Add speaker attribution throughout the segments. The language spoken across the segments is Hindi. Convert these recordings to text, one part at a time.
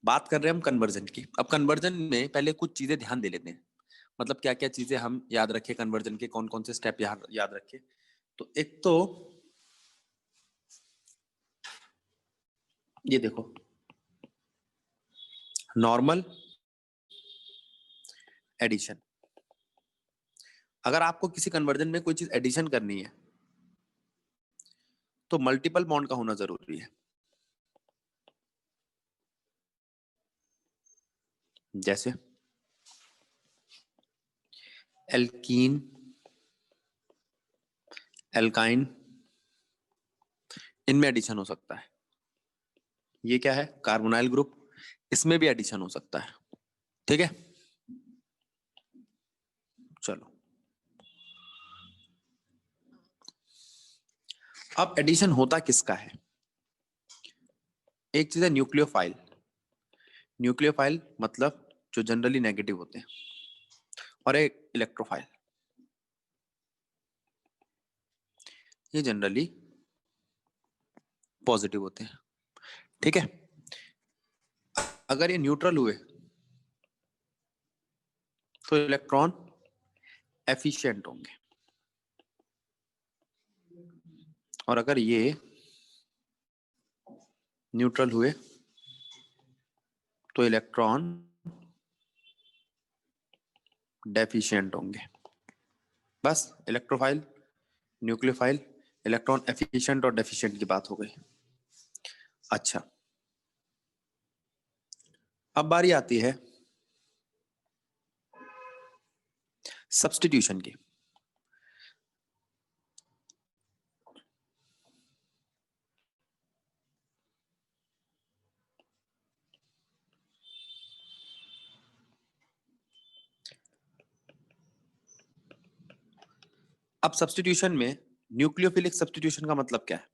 Speaker 1: बात कर रहे हैं हम कन्वर्जन की। अब कन्वर्जन में पहले कुछ चीजें ध्यान दे लेते हैं, मतलब क्या क्या चीजें हम याद रखें कन्वर्जन के, कौन कौन से स्टेप याद रखें। तो एक तो ये देखो, नॉर्मल एडिशन। अगर आपको किसी कन्वर्जन में कोई चीज एडिशन करनी है तो मल्टीपल बॉन्ड का होना जरूरी है। जैसे एल्कीन, एल्काइन, इनमें एडिशन हो सकता है। ये क्या है, कार्बोनाइल ग्रुप, इसमें भी एडिशन हो सकता है। ठीक है, चलो अब एडिशन होता किसका है। एक चीज है न्यूक्लियोफाइल। न्यूक्लियोफाइल मतलब जो जनरली नेगेटिव होते हैं, और एक इलेक्ट्रोफाइल, ये जनरली पॉजिटिव होते हैं। ठीक है, अगर ये न्यूट्रल हुए तो इलेक्ट्रॉन एफिशिएंट होंगे, और अगर ये न्यूट्रल हुए तो इलेक्ट्रॉन डेफिशिएंट होंगे। बस इलेक्ट्रोफाइल, न्यूक्लियोफाइल, इलेक्ट्रॉन एफिशिएंट और डेफिशिएंट की बात हो गई। अच्छा, अब बारी आती है सब्स्टिट्यूशन की। अब सब्स्टिट्यूशन में न्यूक्लियोफिलिक सब्स्टिट्यूशन का मतलब क्या है।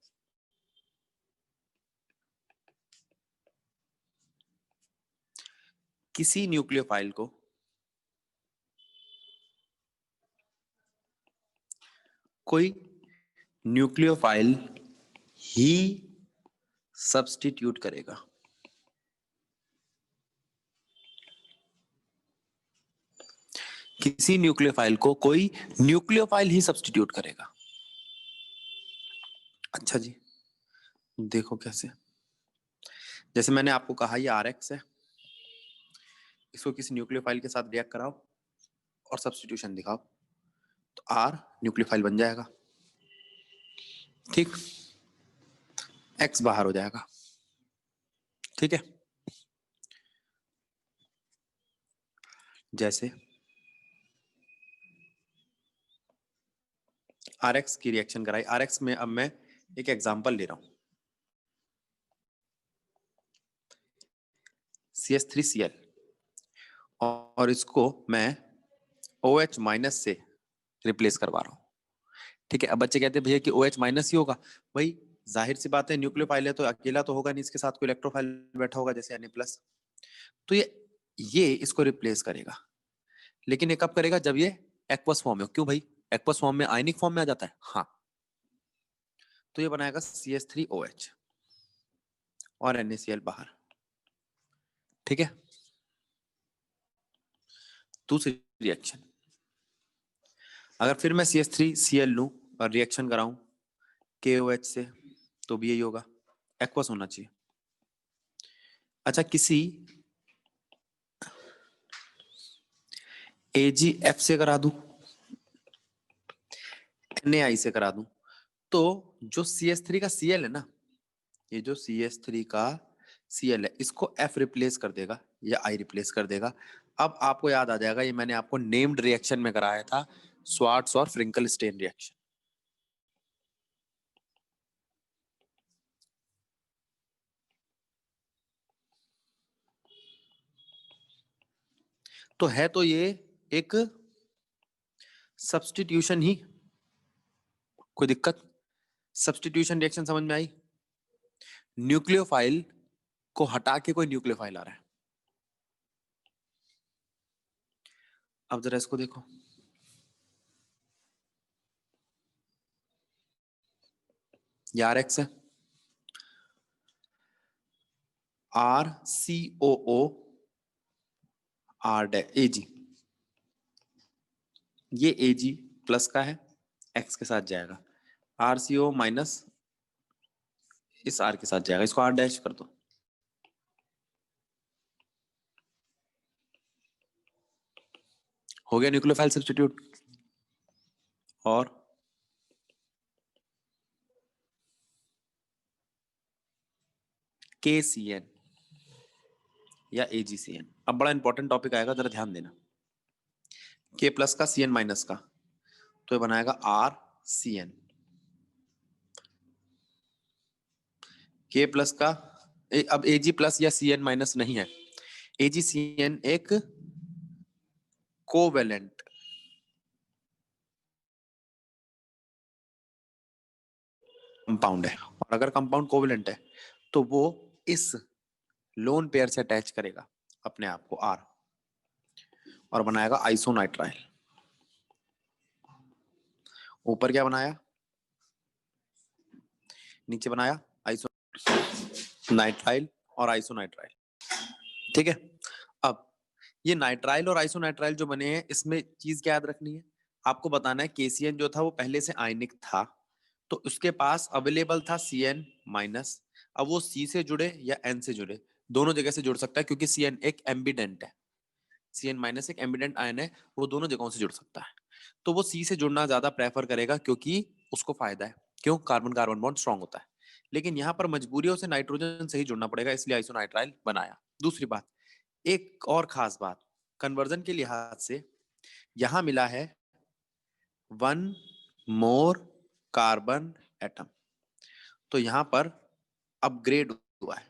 Speaker 1: किसी न्यूक्लियोफाइल को कोई न्यूक्लियोफाइल ही सब्स्टिट्यूट करेगा। किसी न्यूक्लियोफाइल को कोई न्यूक्लियोफाइल ही सब्स्टिट्यूट करेगा। अच्छा जी, देखो कैसे। जैसे मैंने आपको कहा ये RX है, इसको किसी न्यूक्लियोफाइल के साथ रिएक्ट कराओ और सब्स्टिट्यूशन दिखाओ, तो R न्यूक्लियोफाइल बन जाएगा। ठीक, X बाहर हो जाएगा। ठीक है, जैसे RX की रिएक्शन कराई। RX में अब मैं एक एग्जांपल ले रहा हूं, CH3Cl, और इसको मैं OH माइनस से रिप्लेस करवा रहा हूं। ठीक है, अब बच्चे कहते हैं भैया कि OH माइनस ही होगा। भाई जाहिर सी बात है, न्यूक्लियोफाइल है तो अकेला तो होगा नहीं, इसके साथ कोई इलेक्ट्रोफाइल बैठा होगा जैसे Na+। तो ये इसको रिप्लेस करेगा, लेकिन ये कब करेगा, जब ये एक्वस फॉर्म में। क्यों भाई, एक्वस फॉर्म में आयनिक फॉर्म में आ जाता है। हाँ, तो ये बनाएगा CH3OH और NaCl बाहर। ठीक है, दूसरी रिएक्शन, अगर फिर मैं CH3Cl लूं और रिएक्शन कराऊं KOH से, तो भी यही होगा, एक्वस होना चाहिए। अच्छा, किसी AgF से करा दूं, NaI से करा दूं, तो जो CH3 का Cl है ना, ये जो CH3 का Cl है, इसको F रिप्लेस कर देगा या I रिप्लेस कर देगा। अब आपको याद आ जाएगा, ये मैंने आपको नेम्ड रिएक्शन में कराया था, स्वार्ट्स और फ्रिंकल स्टेन रिएक्शन। तो है तो ये एक सब्स्टिट्यूशन ही। कोई दिक्कत, सब्स्टिट्यूशन रिएक्शन समझ में आई। न्यूक्लियोफाइल को हटा के कोई न्यूक्लियोफाइल आ रहा है। अब जरा इसको देखो, ये RX है, RCOO R डैश AG, ये AG प्लस का है, X के साथ जाएगा, RCO माइनस इस R के साथ जाएगा, इसको R डैश कर दो। हो गया न्यूक्लियोफाइल सब्स्टिट्यूट। और KCN या AgCN, अब बड़ा इंपॉर्टेंट टॉपिक आएगा, जरा ध्यान देना। K प्लस का CN माइनस का, तो ये बनाएगा RCN। K प्लस का अब Ag प्लस या CN माइनस नहीं है, AgCN एक कोवेलेंट कंपाउंड है, और अगर कंपाउंड कोवेलेंट है तो वो इस लोन पेयर से अटैच करेगा अपने आप को R और बनाएगा आइसोनाइट्राइल। ऊपर क्या बनाया, नीचे बनाया आइसोनाइट्राइल और आइसोनाइट्राइल। ठीक है, अब ये नाइट्राइल और आइसोनाइट्राइल जो बने हैं, इसमें चीज क्या याद रखनी है, आपको बताना है KCN जो था वो पहले से आयनिक था, तो उसके पास अवेलेबल था CN माइनस। अब वो C से जुड़े या N से जुड़े, दोनों जगह से जुड़ सकता है, क्योंकि CN एक एम्बिडेंट है, CN माइनस एक एम्बिडेंट आयन है, वो दोनों जगहों से जुड़ सकता है। तो वो C से जुड़ना ज्यादा प्रेफर करेगा, क्योंकि उसको फायदा है, क्यों, कार्बन कार्बन बॉन्ड स्ट्रांग होता है। लेकिन यहाँ पर मजबूरियों से नाइट्रोजन से ही जुड़ना पड़ेगा, इसलिए आइसोनाइट्राइल बनाया। दूसरी बात, एक और खास बात, कन्वर्जन के लिहाज से यहां मिला है 1 मोर कार्बन एटम, तो यहां पर अपग्रेड हुआ है,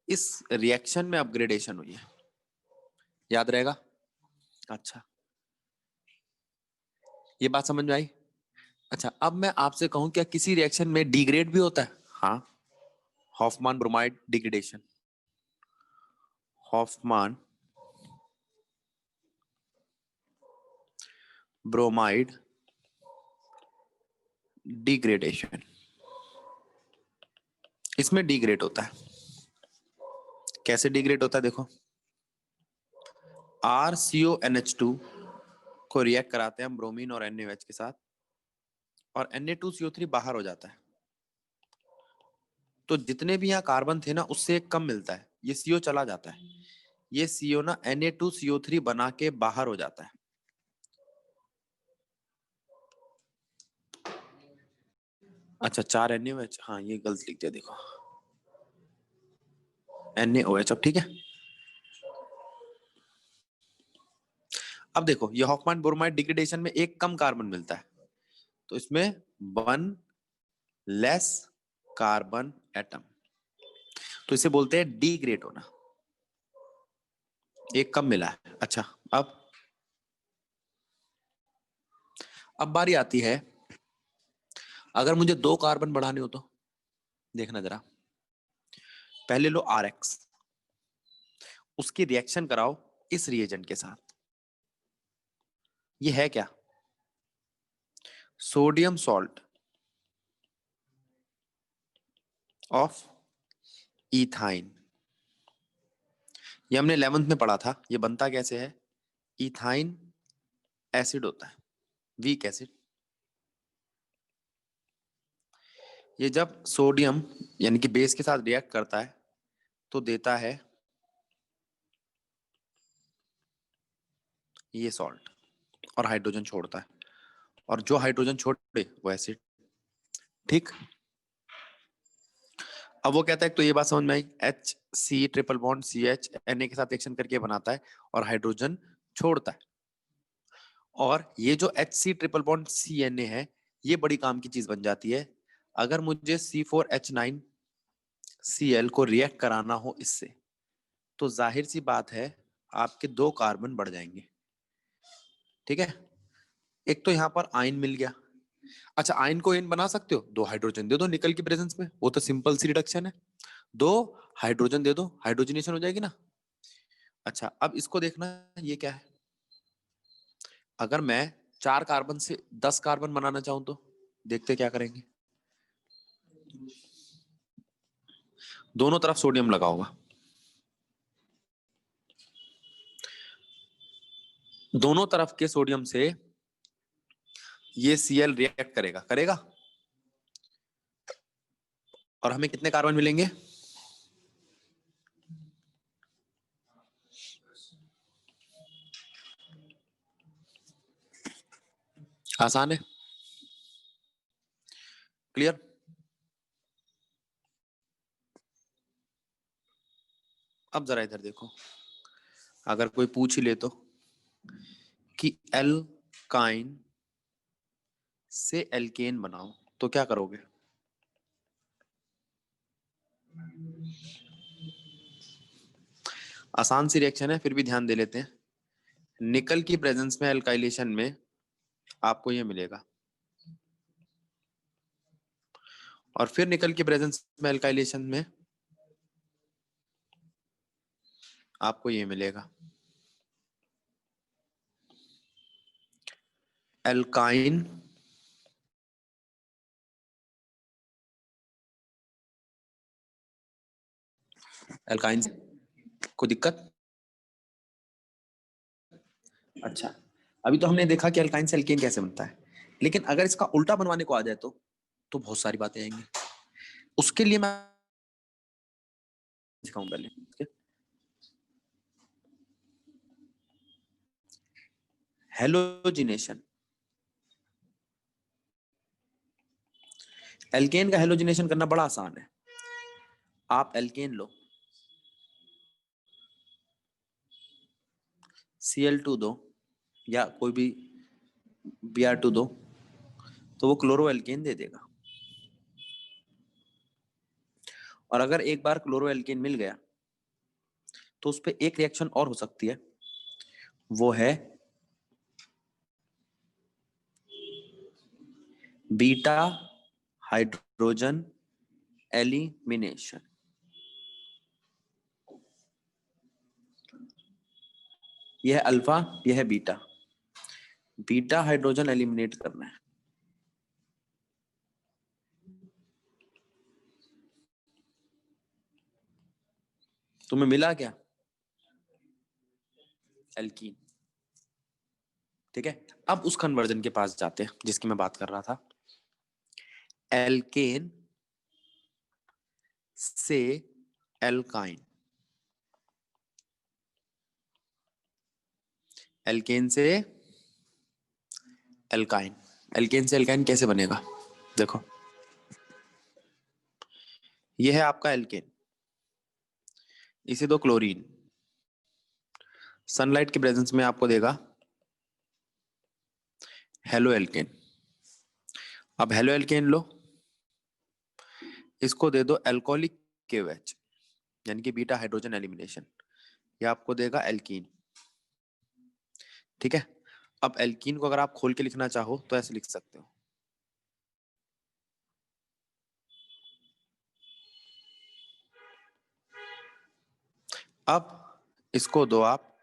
Speaker 1: इस रिएक्शन में अपग्रेडेशन हुई है, याद रहेगा। अच्छा, ये बात समझ में आई। अच्छा, अब मैं आपसे कहूं, क्या किसी रिएक्शन में डिग्रेड भी होता है? हाँ, हॉफमान ब्रोमाइड डिग्रेडेशन, हॉफमान ब्रोमाइड डिग्रेडेशन, इसमें डिग्रेड होता है। कैसे डिग्रेड होता है, देखो, RCONH2 को रिएक्ट कराते हैं हम ब्रोमीन और NaOH के साथ, और Na2CO3 बाहर हो जाता है, तो जितने भी यहाँ कार्बन थे ना, उससे एक कम मिलता है, ये CO चला जाता है, ये CO ना Na2CO3 बना के बाहर हो जाता है। अच्छा, 4 NaOH, हाँ ये गलत लिख दिया, देखो NaOH। अब ठीक है, अब देखो, ये हॉफमैन ब्रोमाइड डिग्रेडेशन में एक कम कार्बन मिलता है, तो इसमें 1 लेस कार्बन एटम, तो इसे बोलते हैं डिग्रेड होना, एक कम मिला है। अच्छा, अब बारी आती है, अगर मुझे 2 कार्बन बढ़ाने हो तो देखना जरा, पहले लो RX, उसकी रिएक्शन कराओ इस रिएजेंट के साथ, ये है क्या, सोडियम सॉल्ट ऑफ इथाइन, ये हमने 11th में पढ़ा था, ये बनता कैसे है, इथाइन एसिड होता है, वीक एसिड। ये जब सोडियम यानी कि बेस के साथ रिएक्ट करता है तो देता है ये सॉल्ट, और हाइड्रोजन छोड़ता है, और जो हाइड्रोजन छोड़े वो एसिड। ठीक, अब वो कहता है, तो ये बात समझ में आई, HC triple bond CH Na के साथ रिएक्शन करके बनाता है और हाइड्रोजन छोड़ता है, और ये जो HC ट्रिपल बॉन्ड CNA है, ये बड़ी काम की चीज बन जाती है। अगर मुझे C4H9Cl को रिएक्ट कराना हो इससे, तो जाहिर सी बात है आपके 2 कार्बन बढ़ जाएंगे। ठीक है, एक तो यहाँ पर आयन मिल गया। अच्छा, आयन को एन बना सकते हो, 2 हाइड्रोजन दे दो निकल की प्रेजेंस में, वो तो सिंपल सी रिडक्शन है, 2 हाइड्रोजन दे दो, हाइड्रोजनेशन हो जाएगी ना। अच्छा, अब इसको देखना, ये क्या है, अगर मैं 4 कार्बन से 10 कार्बन बनाना चाहूं तो देखते क्या करेंगे, दोनों तरफ सोडियम लगा होगा, दोनों तरफ के सोडियम से ये Cl रिएक्ट करेगा, करेगा, और हमें कितने कार्बन मिलेंगे? आसान है, क्लियर? अब जरा इधर देखो, अगर कोई पूछ ही ले तो कि एल्काइन से एल्केन बनाओ तो क्या करोगे? आसान सी रिएक्शन है, फिर भी ध्यान दे लेते हैं। निकल की प्रेजेंस में एल्काइलेशन में आपको ये मिलेगा, और फिर निकल की प्रेजेंस में एल्काइलेशन में आपको ये मिलेगा। एल्काइन एल्काइन कोई दिक्कत? अच्छा, अभी तो हमने देखा कि एल्काइन से एल्केन कैसे बनता है, लेकिन अगर इसका उल्टा बनवाने को आ जाए तो बहुत सारी बातें आएंगी। उसके लिए मैं दिखाऊं पहले, ठीक है? हेलोजिनेशन, एल्केन का हेलोजिनेशन करना बड़ा आसान है। आप एल्केन लो, Cl2 दो या कोई भी Br2 दो, तो वो क्लोरो एल्केन दे देगा। और अगर एक बार क्लोरो एल्केन मिल गया तो उस पर एक रिएक्शन और हो सकती है, वो है बीटा हाइड्रोजन एलिमिनेशन। यह है अल्फा, यह है बीटा, बीटा हाइड्रोजन एलिमिनेट करना है। तुम्हें मिला क्या? एल्कीन, ठीक है? अब उस कन्वर्जन के पास जाते हैं जिसकी मैं बात कर रहा था। एल्केन से एल्काइन, एल्केन से एल्काइन, एल्केन से एल्काइन कैसे बनेगा? देखो, ये है आपका एल्केन, इसे दो क्लोरीन, सनलाइट के प्रेजेंस में आपको देगा हेलो एल्केन। अब हेलो एल्केन लो, इसको दे दो एल्कोहलिक KOH, यानी कि बीटा हाइड्रोजन एलिमिनेशन, ये आपको देगा एल्कीन, ठीक है? अब एल्कीन को अगर आप खोल के लिखना चाहो तो ऐसे लिख सकते हो, अब इसको दो आप,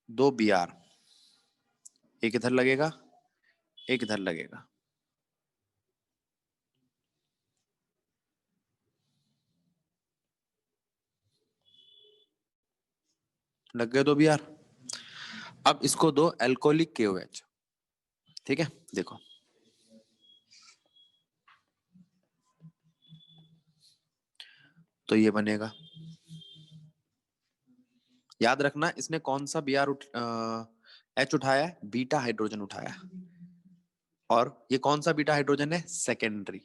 Speaker 1: दो Br, एक इधर लगेगा, एक इधर लगेगा, लग गए दो Br। अब इसको दो एल्कोहलिक KOH, ठीक है? देखो, तो ये बनेगा। याद रखना इसने कौन सा H उठाया है? बीटा हाइड्रोजन उठाया है। और ये कौन सा बीटा हाइड्रोजन है? सेकेंडरी।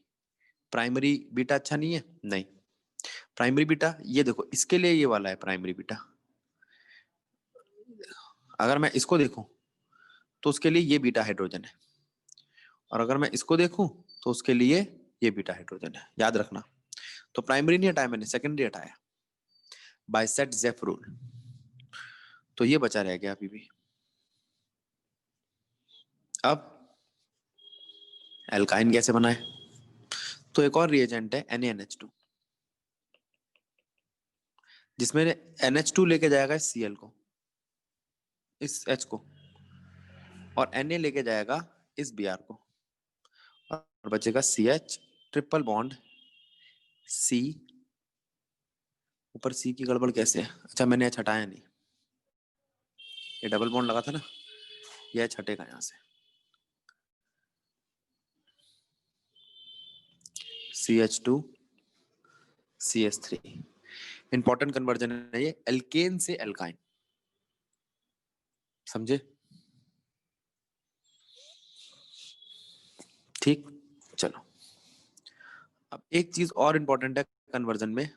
Speaker 1: प्राइमरी बीटा अच्छा नहीं है? नहीं, प्राइमरी बीटा ये देखो, इसके लिए ये वाला है प्राइमरी बीटा। अगर मैं इसको देखूं तो उसके लिए ये बीटा हाइड्रोजन है, और अगर मैं इसको देखूं तो उसके लिए ये बीटा हाइड्रोजन है। याद रखना, तो प्राइमरी नहीं हटाया मैंने, सेकेंडरी हटाया बाय सेट जेफ रूल, तो ये बचा रह गया अभी भी। अब एल्काइन कैसे बनाए? तो एक और रिएजेंट है NaNH2, जिसमें NH2 लेके जाएगा इस Cl को, इस H को, और Na लेके जाएगा इस Br को, और बचेगा CH ट्रिपल बॉन्ड C ऊपर सी की गड़बड़ कैसे है? अच्छा मैंने एच हटाया नहीं, ये डबल बॉन्ड लगा था ना, ये एच हटेगा यहाँ से। CH2 CH3, इंपॉर्टेंट कन्वर्जन है ये, एल्केन से एल्काइन, समझे? ठीक, चलो अब एक चीज और इंपॉर्टेंट है कन्वर्जन में,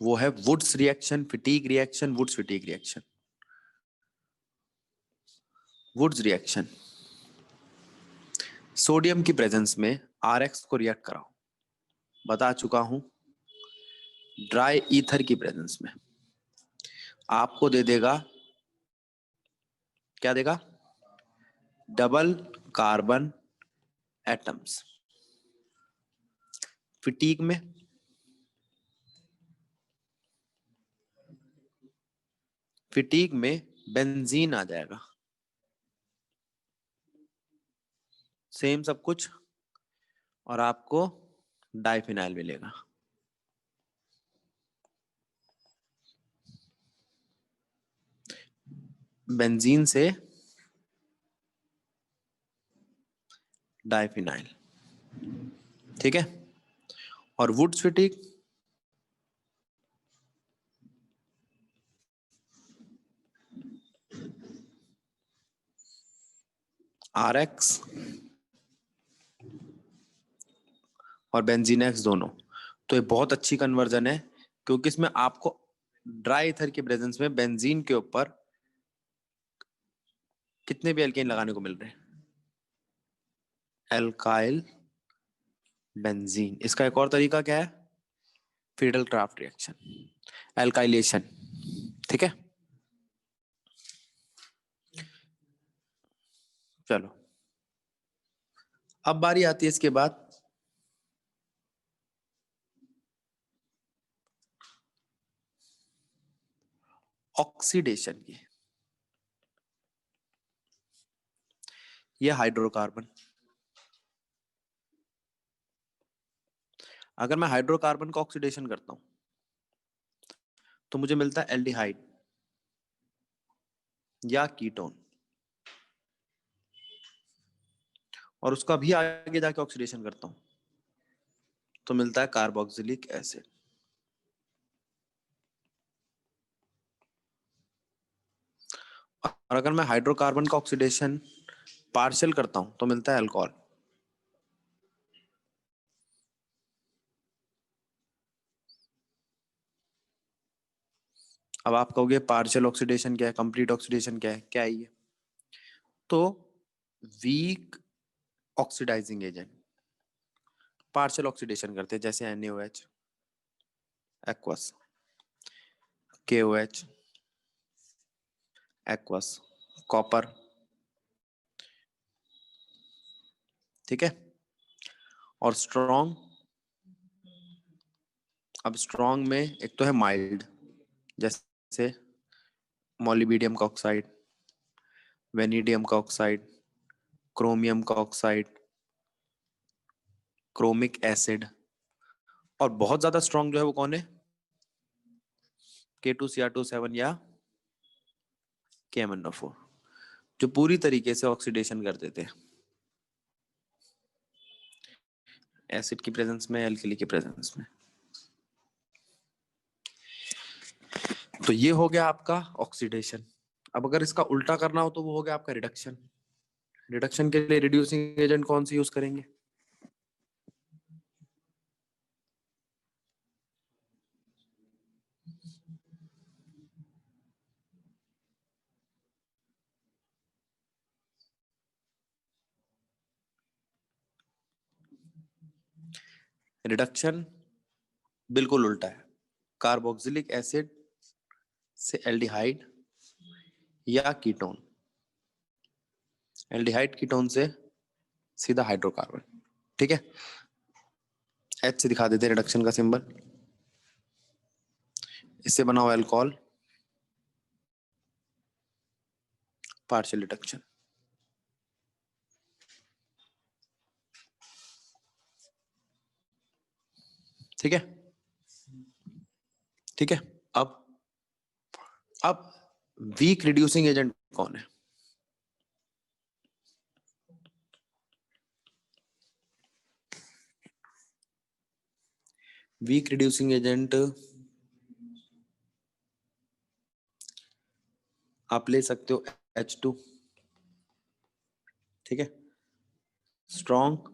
Speaker 1: वो है Wurtz reaction, Fittig reaction, Wurtz Fittig reaction. Wurtz reaction, sodium की प्रेजेंस में RX को रिएक्ट कराओ, बता चुका हूं, ड्राई ईथर की प्रेजेंस में आपको दे देगा, क्या देगा? Double carbon atoms. फिटीग में बेंजीन आ जाएगा, सेम सब कुछ, और आपको डाइफिनाइल मिलेगा। बेंजीन से डाइफिनाइल, ठीक है। और वुड्स फिटीग, RX और बेंजीन एक्स दोनों। तो ये बहुत अच्छी कन्वर्जन है, क्योंकि इसमें आपको ड्राई ईथर की प्रेजेंस में बेंजीन के ऊपर कितने भी एल्केन लगाने को मिल रहे हैं, एल्काइल बेंजीन। इसका एक और तरीका क्या है? फिडल क्राफ्ट रिएक्शन, एल्काइलेशन, ठीक है। चलो अब बारी आती है इसके बाद ऑक्सीडेशन की। ये हाइड्रोकार्बन, अगर मैं हाइड्रोकार्बन का ऑक्सीडेशन करता हूं तो मुझे मिलता है एल्डिहाइड या कीटोन, और उसका भी आगे जाके ऑक्सीडेशन करता हूं तो मिलता है कार्बोक्सिलिक एसिड। और अगर मैं हाइड्रोकार्बन का ऑक्सीडेशन पार्शियल करता हूं तो मिलता है अल्कोहल। अब आप कहोगे पार्शियल ऑक्सीडेशन क्या है, कंप्लीट ऑक्सीडेशन क्या है? क्या है ये? तो weak oxidizing agent partial oxidation करते हैं, जैसे NaOH, aqueous, KOH, aqueous, copper, ठीक है। और स्ट्रॉन्ग, अब स्ट्रॉन्ग में एक तो है माइल्ड, जैसे मोलिबिडियम का ऑक्साइड, वेनिडियम का ऑक्साइड, क्रोमियम का ऑक्साइड, क्रोमिक एसिड। और बहुत ज्यादा स्ट्रॉन्ग जो है वो कौन है? K2Cr2 7 या KMnO4, जो पूरी तरीके से ऑक्सीडेशन कर देते हैं एसिड की प्रेजेंस में, एल्कली की प्रेजेंस में। तो ये हो गया आपका ऑक्सीडेशन। अब अगर इसका उल्टा करना हो तो वो हो गया आपका रिडक्शन। रिडक्शन के लिए रिड्यूसिंग एजेंट कौन सी यूज करेंगे? रिडक्शन बिल्कुल उल्टा है, कार्बोक्सिलिक एसिड से एल्डिहाइड या कीटोन, एल्डिहाइड कीटोन से सीधा हाइड्रोकार्बन, ठीक है। H से दिखा देते हैं रिडक्शन का सिंबल, इससे बना हुआ अल्कोहल, पार्शियल रिडक्शन। ठीक है, ठीक है। अब वीक रिड्यूसिंग एजेंट कौन है? वीक रिड्यूसिंग एजेंट आप ले सकते हो H2, ठीक है। Strong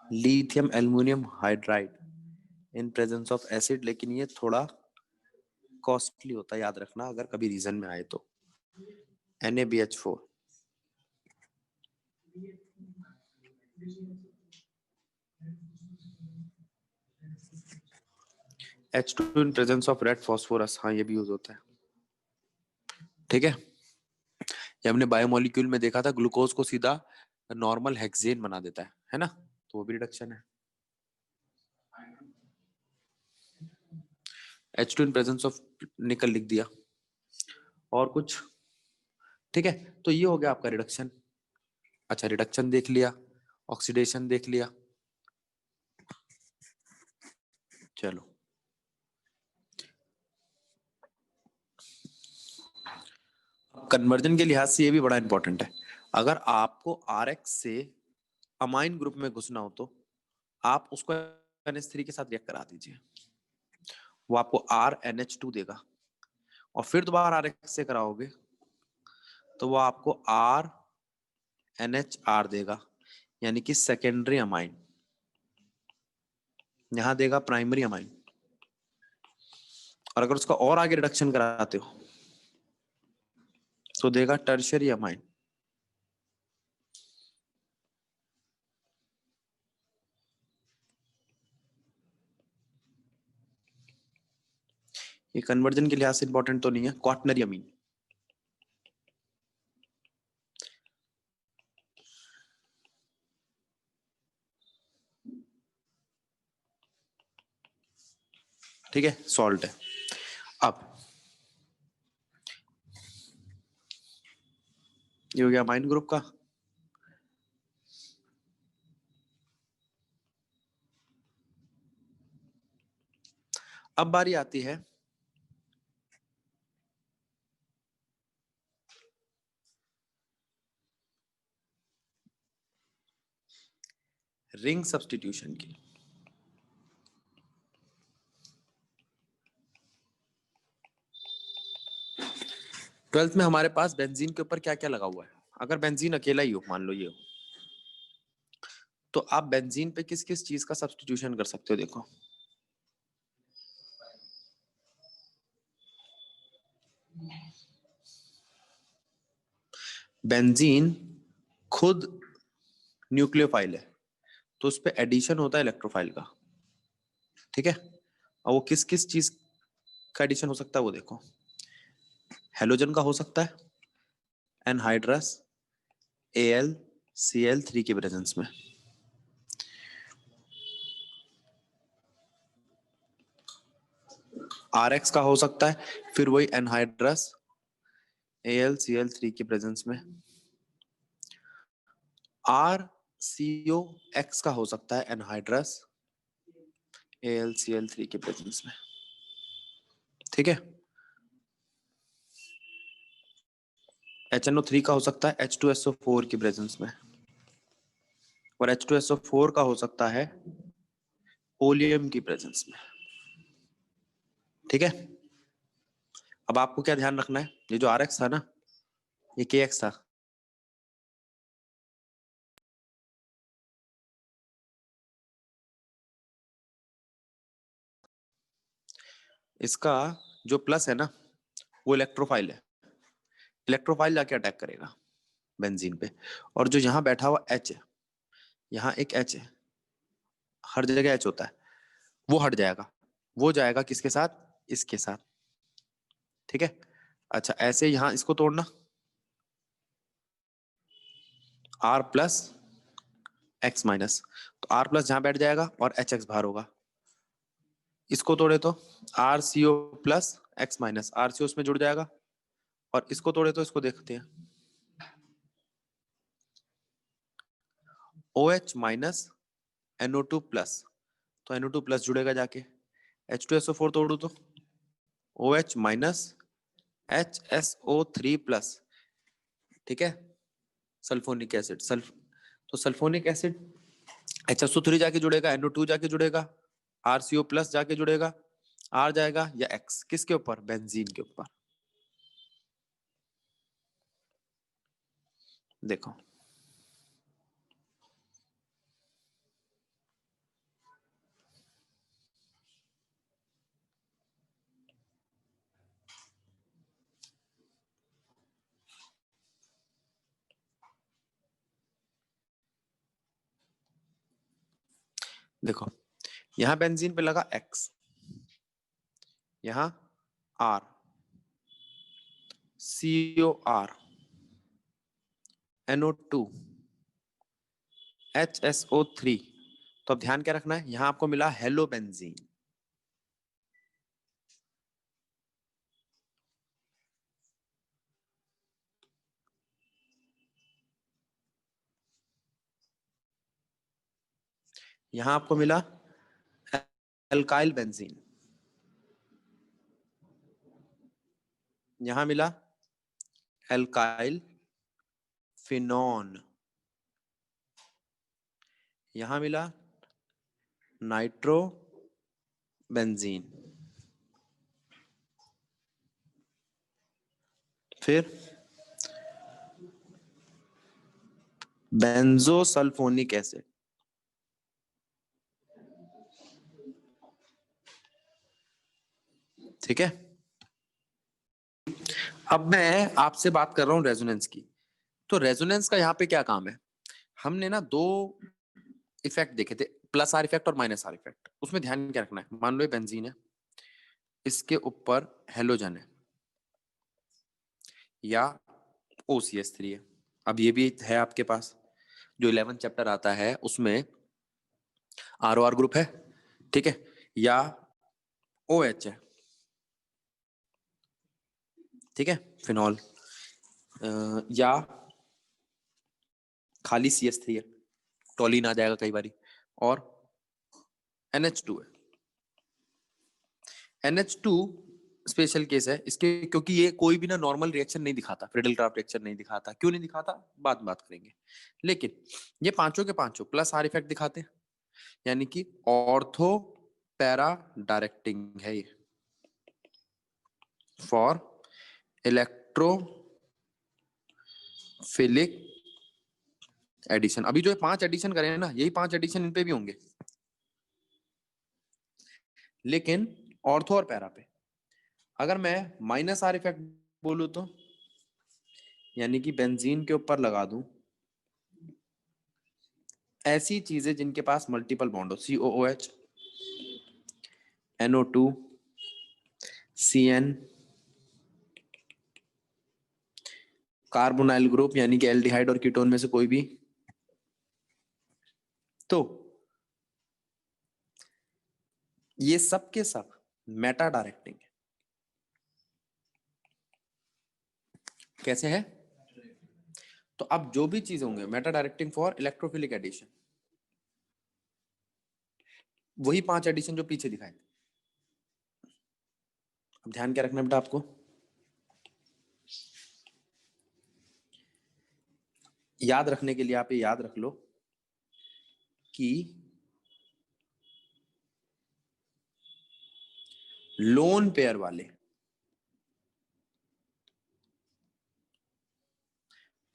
Speaker 1: lithium aluminium hydride in presence of acid, लेकिन ये थोड़ा कॉस्टली होता है, याद रखना अगर कभी रीजन में आए तो। NaBH4 H2 in presence of red phosphorus, हाँ ये भी यूज होता है, ठीक है। ये हमने बायोमोलिक्यूल में देखा था, ग्लूकोज को सीधा नॉर्मल हेक्सेन बना देता है ना, तो वो भी रिडक्शन है। H2 इन प्रेजेंस ऑफ निकल लिख दिया, और कुछ? ठीक है, तो ये हो गया आपका रिडक्शन। अच्छा, रिडक्शन देख लिया, ऑक्सीडेशन देख लिया, चलो कन्वर्जन के लिहाज से ये भी बड़ा इंपॉर्टेंट है। अगर आपको RX से अमाइन ग्रुप में घुसना हो तो आप उसको NH3 के साथ रिएक्ट करा दीजिए, वो आपको RNH2 देगा, और फिर दोबारा RX से कराओगे तो वो आपको RNHR देगा, यानी कि सेकेंडरी अमाइन, यहां देगा प्राइमरी अमाइन। और अगर उसका और आगे रिडक्शन कराते हो तो देगा टर्शियरी अमाइन। ये कन्वर्जन के लिहाज से इंपॉर्टेंट तो नहीं है। क्वाटनरी अमीन, ठीक है, सॉल्ट है। अब ये हो गया अमाइन ग्रुप का। अब बारी आती है रिंग सब्स्टिट्यूशन की। ट्वेल्थ में हमारे पास बेंजीन के ऊपर क्या क्या लगा हुआ है। अगर बेंजीन अकेला ही हो, मान लो ये हो, तो आप बेंजीन पे किस किस चीज का सब्स्टिट्यूशन कर सकते हो, देखो। बेंजीन खुद न्यूक्लियोफाइल है, तो उस पर एडिशन होता है इलेक्ट्रोफाइल का, ठीक है। और वो किस किस चीज का एडिशन हो सकता है वो देखो। हेलोजन का हो सकता है, एनहाइड्रस AlCl3 के प्रेजेंस में। RX का हो सकता है, फिर वही एनहाइड्रस AlCl3 के प्रेजेंस में। RCOX का हो सकता है, एनहाइड्रस AlCl3 के प्रेजेंस में, ठीक है। HNO3 का हो सकता है H2SO4 की प्रेजेंस में, और H2SO4 का हो सकता है ओलियम की प्रेजेंस में, ठीक है। अब आपको क्या ध्यान रखना है, ये जो RX था ना, ये KX था। इसका जो प्लस है ना, वो इलेक्ट्रोफाइल है। इलेक्ट्रोफाइल जाके अटैक करेगा बेंजीन पे, और जो यहाँ बैठा हुआ H है, यहाँ एक H है, हर जगह H होता है, वो हट जाएगा, वो जाएगा किसके साथ, इसके साथ, ठीक है। अच्छा, ऐसे यहाँ इसको तोड़ना, R प्लस X माइनस, तो R प्लस जहां बैठ जाएगा और HX बाहर होगा। इसको तोड़े तो RCO plus X minus, RCO उसमें जुड़ जाएगा, और इसको तोड़े तो इसको देखते हैं, OH माइनस NO2 प्लस, तो NO2 प्लस जुड़ेगा जाके, H2SO4 तोड़ू तो OH माइनस HSO3 प्लस, ठीक है, सल्फोनिक एसिड तो सल्फोनिक एसिड HSO3 जाके जुड़ेगा, NO2 जाके जुड़ेगा, RCO प्लस जाके जुड़ेगा, R जाएगा या X, किसके ऊपर, बेंजीन के ऊपर। देखो देखो, यहां बेंजीन पे लगा X, यहां R, COR, NO2, HSO3, तो अब ध्यान क्या रखना है, यहां आपको मिला हेलो बेंजीन, यहां आपको मिला एल्काइल बेंजीन, यहां मिला एल्काइल फिनॉन, यहां मिला नाइट्रो बेंजीन, फिर बेंजोसल्फोनिक एसिड, ठीक है। अब मैं आपसे बात कर रहा हूं रेजोनेंस की, तो रेजोनेंस का यहाँ पे क्या काम है, हमने ना दो इफेक्ट देखे थे, प्लस आर इफेक्ट और माइनस आर इफेक्ट, उसमें ध्यान क्या रखना है, मान लो ये बेंजीन है, इसके ऊपर हेलोजन है या OCH3 है, अब ये भी है आपके पास, जो 11 चैप्टर आता है उसमें ROR ग्रुप है, ठीक है, या OH है, ठीक है, फिनॉल, या खाली CH3 है, टोलिन आ जाएगा कई बारी, और NH2 है। NH2 स्पेशल केस है इसके, क्योंकि ये कोई भी ना नॉर्मल रिएक्शन नहीं दिखाता, फ्रिडल-क्राफ्ट रिएक्शन नहीं दिखाता, क्यों नहीं दिखाता बात करेंगे, लेकिन ये पांचों के पांचों प्लस आर इफेक्ट दिखाते हैं, यानी कि ऑर्थो पैरा डायरेक्टिंग है ये फॉर इलेक्ट्रोफिलिक एडिशन। अभी जो ये 5 एडिशन करें ना, यही 5 एडिशन इन पे भी होंगे, लेकिन ऑर्थो और पैरा पे। अगर मैं माइनस आर इफेक्ट बोलूं तो, यानी कि बेंजीन के ऊपर लगा दूं ऐसी चीजें जिनके पास मल्टीपल बॉन्ड हो, COOH, NO2, CN, carbonyl group यानी कि एल्डिहाइड और कीटोन में से कोई भी, तो ये सब के सब मेटा डायरेक्टिंग है। कैसे है, तो अब जो भी चीज होंगे meta directing for electrophilic addition, वही 5 एडिशन जो पीछे दिखाए। अब ध्यान क्या रखना बेटा आपको, याद रखने के लिए आप ये याद रख लो कि लोन पेयर वाले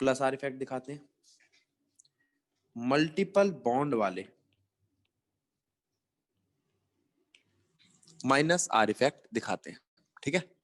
Speaker 1: प्लस आर इफेक्ट दिखाते हैं, मल्टीपल बॉन्ड वाले माइनस आर इफेक्ट दिखाते हैं, ठीक है।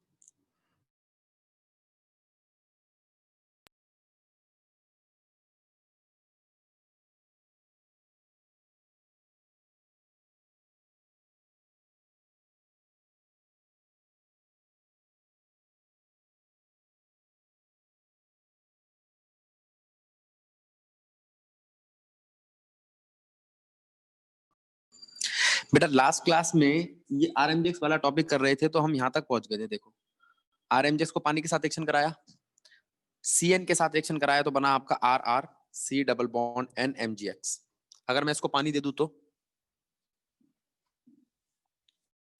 Speaker 1: बेटा लास्ट क्लास में ये RMJX वाला टॉपिक कर रहे थे, तो हम यहां तक पहुंच गए थे। देखो RMJX को पानी के साथ रिएक्शन कराया, CN के साथ रिएक्शन कराया तो बना आपका RR, C double bond NMgX। अगर मैं इसको पानी दे दूं तो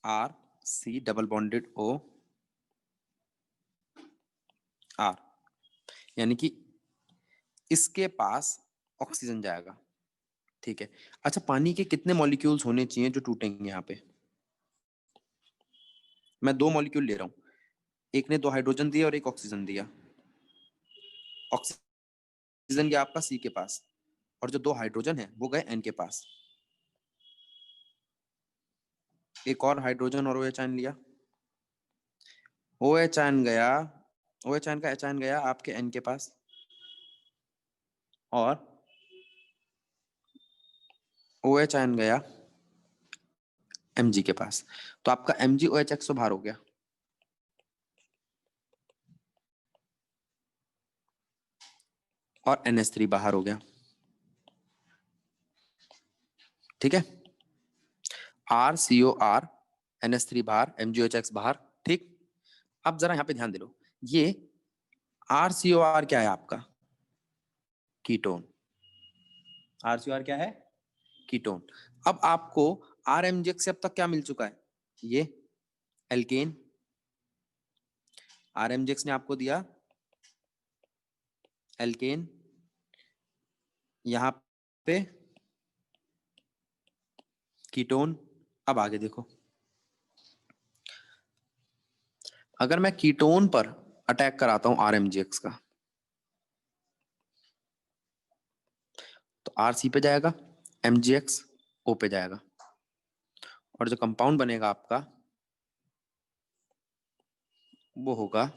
Speaker 1: R C double bonded O R, यानी कि इसके पास ऑक्सीजन जाएगा। ठीक है। अच्छा, पानी के कितने मॉलिक्यूल्स होने चाहिए जो टूटेंगे? यहाँ पे मैं 2 मॉलिक्यूल ले रहा हूं, एक ने 2 हाइड्रोजन दिया और एक ऑक्सीजन दिया। ऑक्सीजन गया आपका C के पास और जो 2 हाइड्रोजन है वो गए N के पास। एक और हाइड्रोजन और OH आयन लिया, OH आयन गया, OH आयन का H आयन गया आपके N के पास और OH आयन गया Mg के पास। तो आपका MgOHX तो बाहर हो गया। और NH3 बाहर हो गया। ठीक है, RCOR NH3 बाहर, MgOHX बाहर। ठीक, अब जरा यहाँ पे ध्यान दे लो, ये RCOR क्या है आपका? कीटोन। RCOR क्या है? कीटोन। अब आपको RMgX से अब तक क्या मिल चुका है? ये एल्केन। RMgX ने आपको दिया एल्केन, यहाँ पे कीटोन। अब आगे देखो, अगर मैं कीटोन पर अटैक कराता हूं RMgX का, तो RC पे जाएगा, MgX O पे जाएगा और जो कंपाउंड बनेगा आपका वो होगा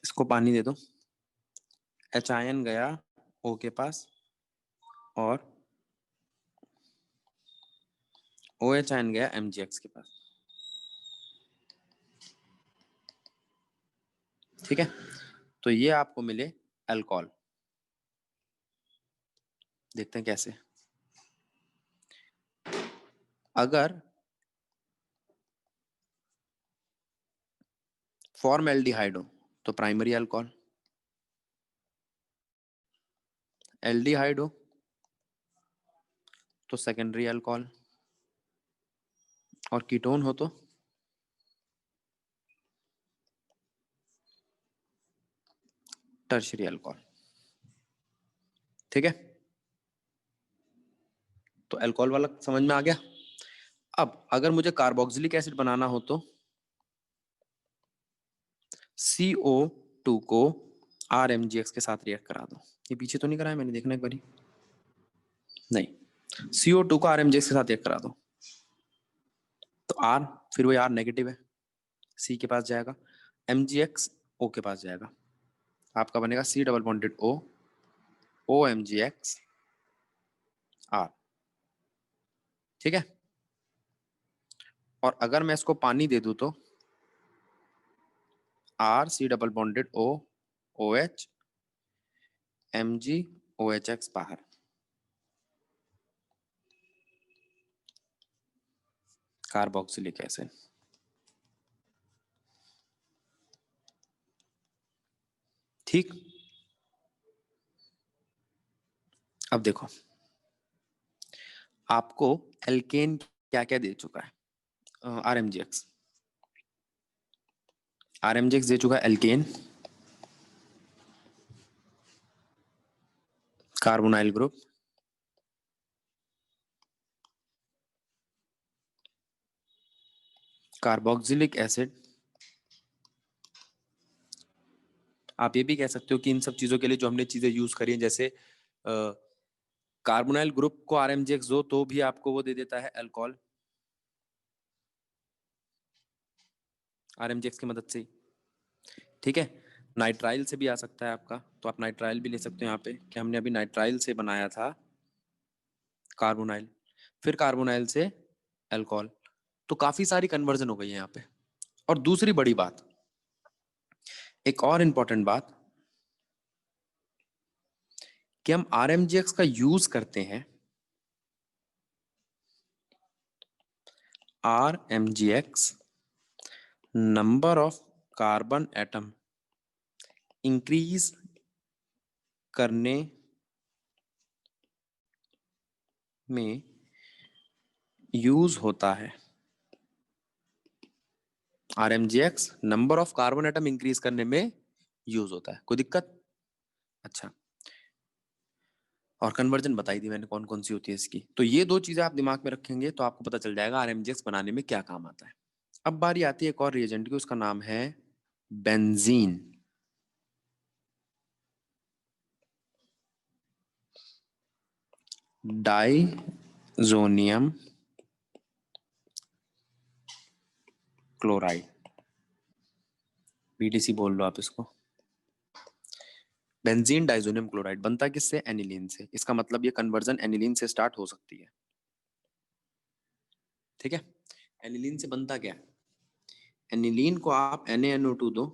Speaker 1: इसको पानी दे दो, H आयन गया O के पास और OH आयन गया MgX के पास। ठीक है, तो ये आपको मिले अल्कोहल। देखते हैं कैसे। अगर फॉर्मएल्डिहाइड हो तो प्राइमरी अल्कोहल, एल्डिहाइड हो तो सेकेंडरी अल्कोहल और कीटोन हो तो टर्शियरी अल्कोहल। ठीक है, तो अल्कोहल वाला समझ में आ गया। अब अगर मुझे कार्बोक्सिलिक एसिड बनाना हो तो CO2 को RMgX के साथ रिएक्ट करा दो। ये पीछे तो नहीं कराया मैंने, देखना एक बारी। नहीं, CO2 को RMgX के साथ रिएक्ट करा दो तो R, फिर वही R नेगेटिव है, C के पास जाएगा, MgX O के पास जाएगा, आपका बनेगा C double bonded O OMgX R। ठीक है, और अगर मैं इसको पानी दे दूं तो R C double bonded O OH MgOHX बाहर। Carboxylic acid. ठीक, अब देखो आपको एल्केन क्या क्या दे चुका है? RMgX दे चुका है alkane, carbonyl group, carboxylic acid. आप ये भी कह सकते हो कि इन सब चीजों के लिए जो हमने चीजें यूज करी हैं, जैसे कार्बोनाइल ग्रुप को RMgX दो तो भी आपको वो दे देता है अल्कोहल, RMgX की मदद से। ठीक है, नाइट्राइल से भी आ सकता है आपका, तो आप नाइट्राइल भी ले सकते हो यहाँ पे, कि हमने अभी नाइट्राइल से बनाया था कार्बोनाइल, फिर कार्बोनाइल से अल्कोहल। तो काफी सारी कन्वर्जन हो गई है यहाँ पे। और दूसरी बड़ी बात, एक और इंपॉर्टेंट बात, कि हम RMGX का यूज करते हैं, RMGX number of carbon atom increase करने में यूज होता है। RMGX number of carbon atom increase करने में यूज होता है। कोई दिक्कत? अच्छा, और कन्वर्जन बताई दी मैंने कौन कौन सी होती है इसकी। तो ये दो चीजें आप दिमाग में रखेंगे तो आपको पता चल जाएगा RMGX बनाने में क्या काम आता है। अब बारी आती है एक और रिएजेंट की, उसका नाम है बेंजीन। डाइजोनियम क्लोराइड, BDC बोल लो आप इसको। बेंजीन डाइजोनियम क्लोराइड बनता है किससे? एनिलीन से। इसका मतलब ये कन्वर्जन एनिलीन से स्टार्ट हो सकती है। ठीक है, एनिलीन से बनता क्या है? एनिलीन को आप NaNO2 दो,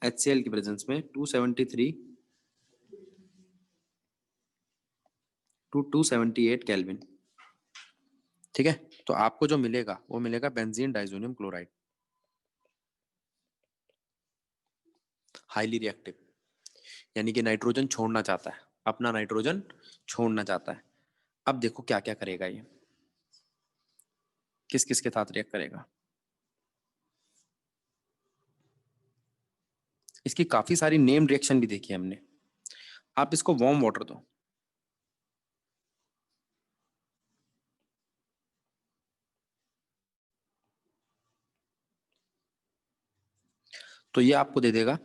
Speaker 1: HCl की प्रेजेंस में 273 टू 278 केल्विन। ठीक है, तो आपको जो मिलेगा वो मिलेगा benzene diazonium chloride, highly reactive, यानी कि नाइट्रोजन छोड़ना चाहता है, अपना नाइट्रोजन छोड़ना चाहता है। अब देखो क्या क्या करेगा ये, किस किस के साथ रिएक्ट करेगा। इसकी काफी सारी नेम रिएक्शन भी देखी है हमने। आप इसको वार्म वाटर दो, तो ये आपको दे देगा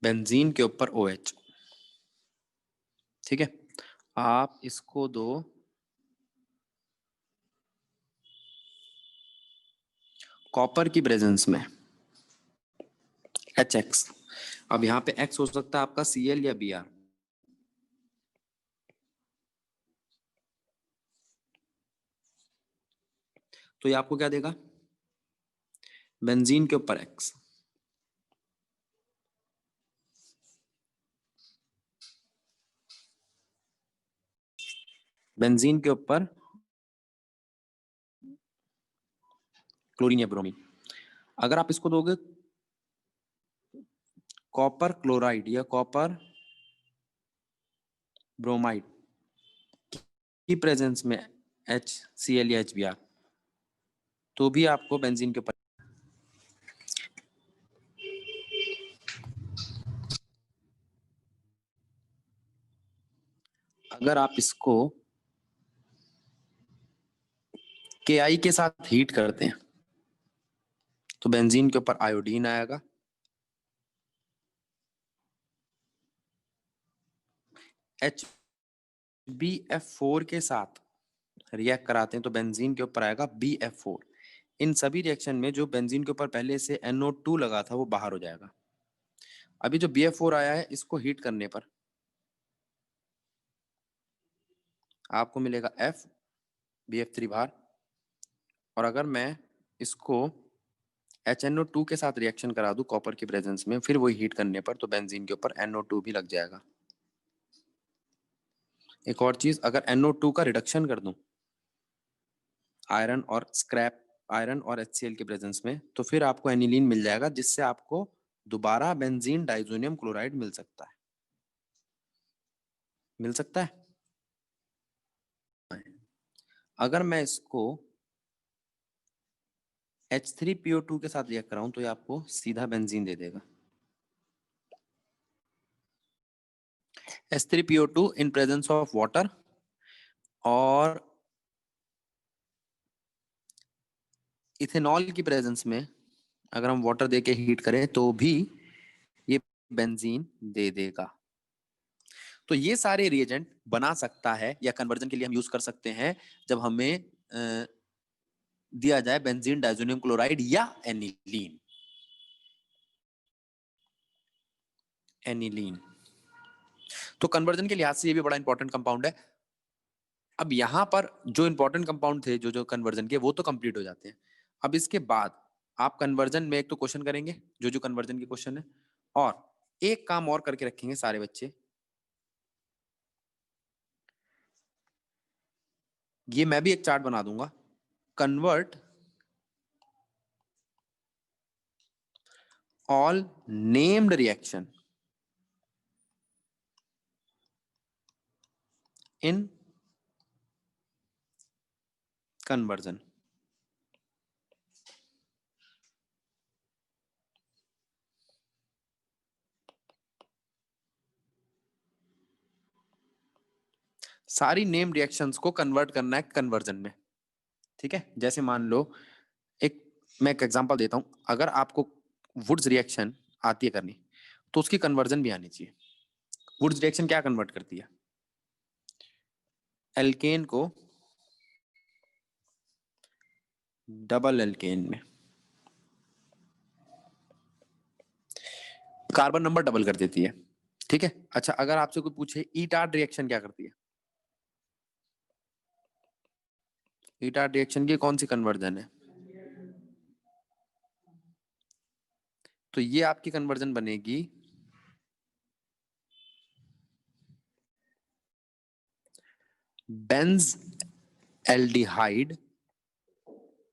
Speaker 1: बेंजीन के ऊपर OH। ठीक है, आप इसको दो कॉपर की प्रेजेंस में HX। अब यहाँ पे X हो सकता है आपका Cl या Br। तो ये आपको क्या देगा? बेंजीन के ऊपर X, बेंजीन के ऊपर क्लोरीन या ब्रोमीन। अगर आप इसको दोगे कॉपर क्लोराइड या कॉपर ब्रोमाइड की प्रेजेंस में HCl या HBr, तो भी आपको बेंजीन के ऊपर। अगर आप इसको KI के साथ हीट करते हैं तो बेंजीन के ऊपर आयोडीन आएगा, HbF4 के साथ रिएक्ट कराते हैं तो बेंजीन के ऊपर आएगा BF4। इन सभी रिएक्शन में जो बेंजीन के ऊपर पहले से NO2 लगा था वो बाहर हो जाएगा। अभी जो BF4 आया है इसको हीट करने पर आपको मिलेगा F, BF3 बाहर। और अगर मैं इसको HNO2 के साथ रिएक्शन करा दूं कॉपर की प्रेजेंस में, फिर वही हीट करने पर तो बेंजीन के ऊपर NO2 भी लग जाएगा। एक और चीज, अगर NO2 का रिडक्शन कर दूं आयरन और स्क्रैप, आयरन और HCl के प्रेजेंस में, तो फिर आपको एनिलीन मिल जाएगा, जिससे आपको दोबारा बेंजीन डाइजोनियम क्लोराइड मिल सकता है। मिल सकता है। अगर मैं इसको H3PO2 के साथ रिएक्ट कराऊं तो ये आपको सीधा बेंजीन दे देगा। H3PO2 in presence of water, और इथेनॉल की प्रेजेंस में अगर हम वाटर देके हीट करें तो भी ये बेंजीन दे देगा। तो ये सारे रिएजेंट बना सकता है या कन्वर्जन के लिए हम यूज कर सकते हैं जब हमें दिया जाए बेंजीन डाइजोनियम क्लोराइड या एनिलीन। एनिलीन तो कन्वर्जन के लिहाज से ये भी बड़ा इंपॉर्टेंट कंपाउंड है। अब यहां पर जो इंपॉर्टेंट कंपाउंड थे जो जो कन्वर्जन के, वो तो कंप्लीट हो जाते हैं। अब इसके बाद आप कन्वर्जन में एक तो क्वेश्चन करेंगे जो कन्वर्जन के क्वेश्चन है, और एक काम और करके रखेंगे सारे बच्चे, ये मैं भी एक चार्ट बना दूंगा, convert all named reaction in conversion. सारी नेम रिएक्शंस को कन्वर्ट करना है कन्वर्जन में, ठीक है। जैसे मान लो मैं एक एग्जांपल देता हूं, अगर आपको वुड्स रिएक्शन आती है करनी, तो उसकी कन्वर्जन भी आनी चाहिए। वुड्स रिएक्शन क्या कन्वर्ट करती है? एल्केन को डबल एल्केन में, कार्बन नंबर डबल कर देती है, ठीक है। अच्छा, अगर आपसे कोई पूछे ईटार्ड रिएक्शन क्या करती है, ईटार्ड रिएक्शन की कौन सी कन्वर्जन है, तो ये आपकी कन्वर्जन बनेगी बेंज एल्डिहाइड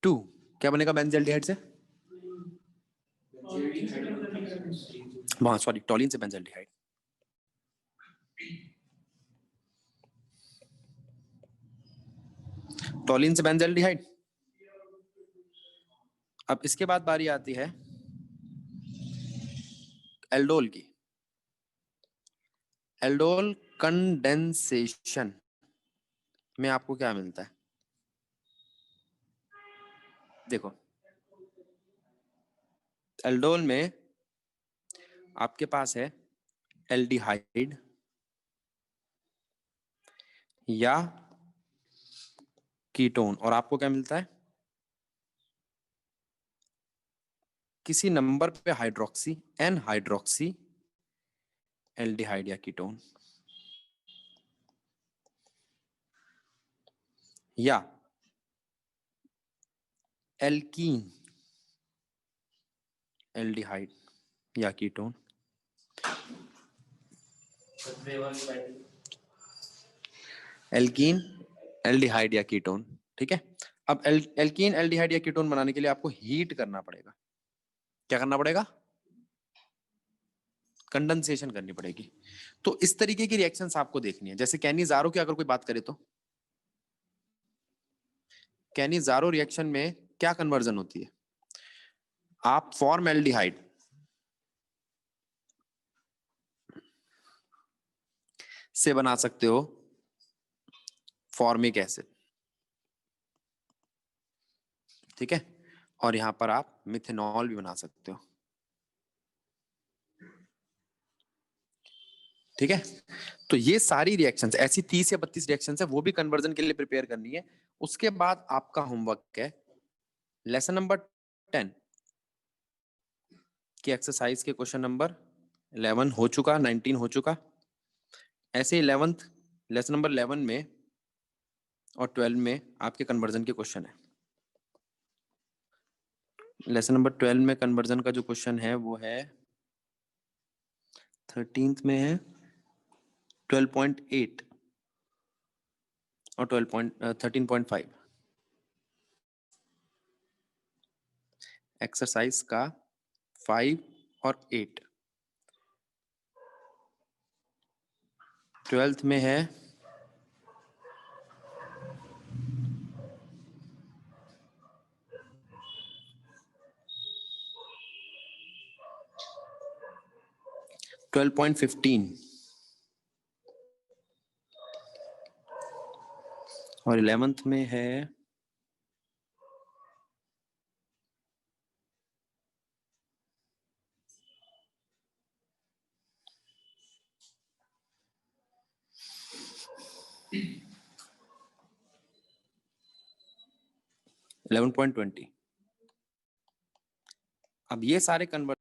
Speaker 1: टू, क्या बनेगा बेंज एल्डिहाइड से? सॉरी, टॉलिन से बेंज एल्डिहाइड। टॉलिन से बेंज एल्डिहाइड। अब इसके बाद बारी आती है एल्डोल की। एल्डोल कंडेंसेशन में आपको क्या मिलता है? देखो, एल्डोल में आपके पास है एल्डिहाइड या कीटोन, और आपको क्या मिलता है? किसी नंबर पे हाइड्रोक्सी, एन हाइड्रोक्सी एल्डिहाइड या कीटोन, या एल्कीन एल्डिहाइड या कीटोन। एल्कीन एल्डिहाइड या कीटोन, ठीक है। अब एल्कीन एल्डिहाइड या कीटोन बनाने के लिए आपको हीट करना पड़ेगा। क्या करना पड़ेगा? कंडेंसेशन करनी पड़ेगी। तो इस तरीके की रिएक्शंस आपको देखनी है। जैसे कैनिजारो की अगर कोई बात करे, तो कैनिजारो रिएक्शन में क्या कन्वर्जन होती है? आप फॉर्मएल्डिहाइड से बना सकते हो फॉर्मिक एसिड, ठीक है, और यहां पर आप मिथेनॉल भी बना सकते हो, ठीक है। तो ये सारी रिएक्शंस, ऐसी 30 या 32 रिएक्शंस है, वो भी कन्वर्जन के लिए प्रिपेयर करनी है। उसके बाद आपका होमवर्क है लेसन नंबर 10 की एक्सरसाइज के क्वेश्चन नंबर 11 हो चुका, 19 हो चुका। ऐसे 11th लेसन नंबर 11 में और 12 में आपके कन्वर्जन के क्वेश्चन है। लेसन नंबर 12 में कन्वर्जन का जो क्वेश्चन है वो है 13th में है 12.8 और 13.5 एक्सरसाइज का 5 और 8। 12th में है 12.15 और 11th में है 11.20। अब ये सारे कन्वर्जन